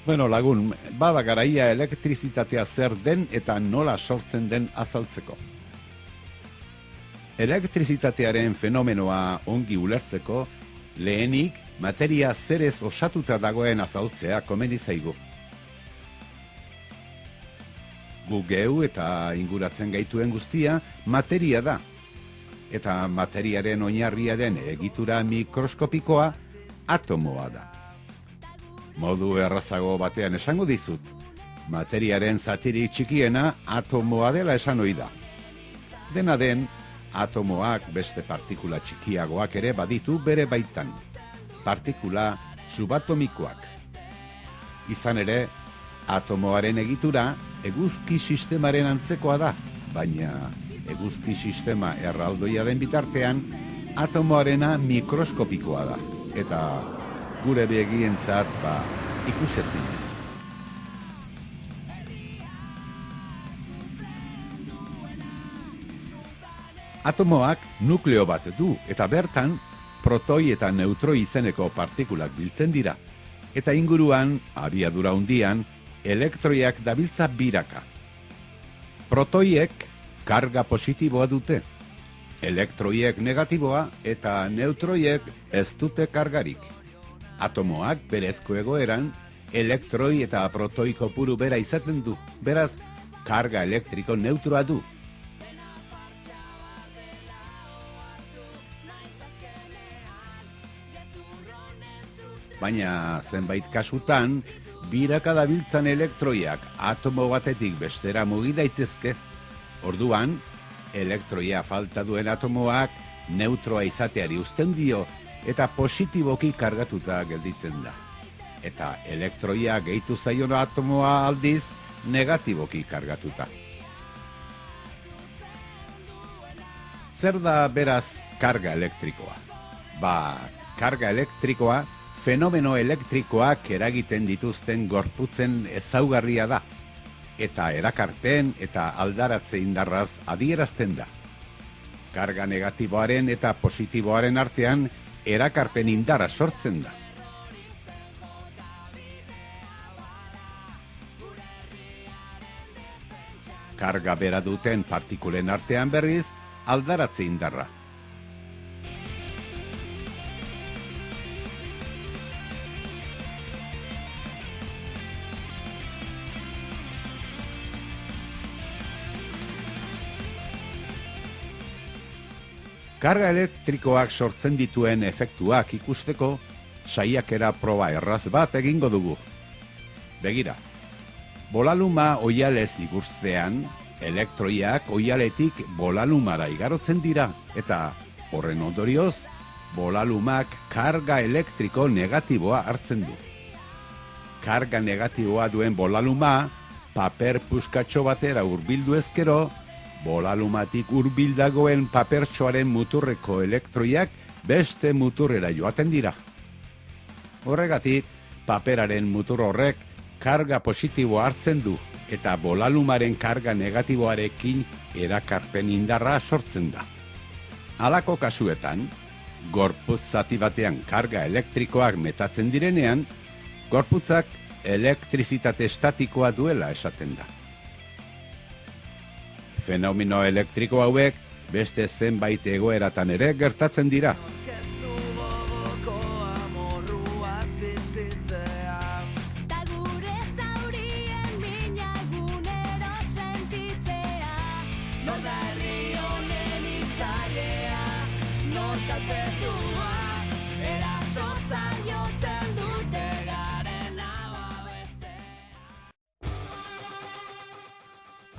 Bueno, lagun, bada garaia elektrizitatea zer den eta nola sortzen den azaltzeko. Elektrizitatearen fenomenoa ongi ulertzeko, lehenik materia zerez osatuta dagoen azaltzea komeni zaigu. Gu geu eta inguratzen gaituen guztia materia da. Eta materiaren oinarria den egitura mikroskopikoa atomoa da. Modu errazago batean esango dizut, materiaren zatiri txikiena atomoa dela esan ohi da. Dena den, atomoak beste partikula txikiagoak ere baditu bere baitan. Partikula subatomikoak. Izan ere, atomoaren egitura eguzki sistemaren antzekoa da, baina eguzki sistema erraldoia den bitartean, atomoarena mikroskopikoa da, eta gure begientzat ikusezin. Atomoak nukleo bat du, eta bertan protoi eta neutroi izeneko partikulak biltzen dira, eta inguruan, abiadura handian, elektroiak dabiltza biraka. Protoiek karga positiboa dute, elektroiek negatiboa eta neutroiek ez dute kargarik. Atomoak berezko egoeran, elektroi eta protoi kopuru bera izaten du, beraz, karga elektriko neutroa du. Baina zenbait kasutan, biraka dabiltzan elektroiak atomo batetik bestera mugi daitezke. Orduan, elektroia falta duen atomoak neutroa izateari uzten dio eta positiboki kargatuta gelditzen da. Eta elektroia gehitu zaion atomoa aldiz negatiboki kargatuta. Zer da beraz karga elektrikoa? Karga elektrikoa fenomeno elektrikoak eragiten dituzten gorputzen ezaugarria da, eta erakarpen eta aldaratze indarraz adierazten da. Karga negatiboaren eta positiboaren artean erakarpen indarra sortzen da. Karga bera duten partikulen artean berriz aldaratze indarra. Karga elektrikoak sortzen dituen efektuak ikusteko, saiakera proba erraz bat egingo dugu. Begira, bolaluma oihalez igurtzean, elektroiak oihaletik bolalumara igarotzen dira, eta horren ondorioz, bolalumak karga elektriko negatiboa hartzen du. Karga negatiboa duen bolaluma, paper puskatxo batera hurbildu ezkero, bolalumatik hurbildagoen papertxoaren muturreko elektroiak beste muturrera joaten dira. Horregatik, paperaren mutur horrek karga positiboa hartzen du eta bolalumaren karga negatiboarekin erakarpen indarra sortzen da. Halako kasuetan, gorputz zati batean karga elektrikoak metatzen direnean, gorputzak elektrizitate estatikoa duela esaten da. Fenomeno elektriko hauek beste zenbait egoeratan ere gertatzen dira.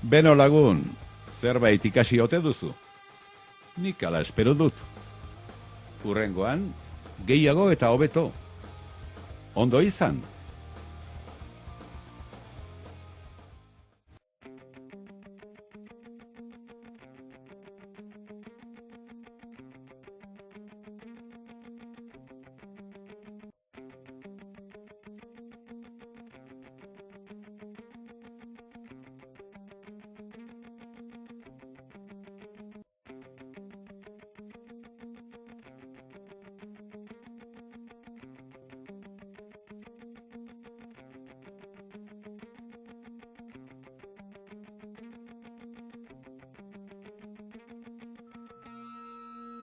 Beno lagun, zerbait ikasi ote duzu? Nik ala espero dut. Hurrengoan, gehiago eta hobeto. Ondo izan!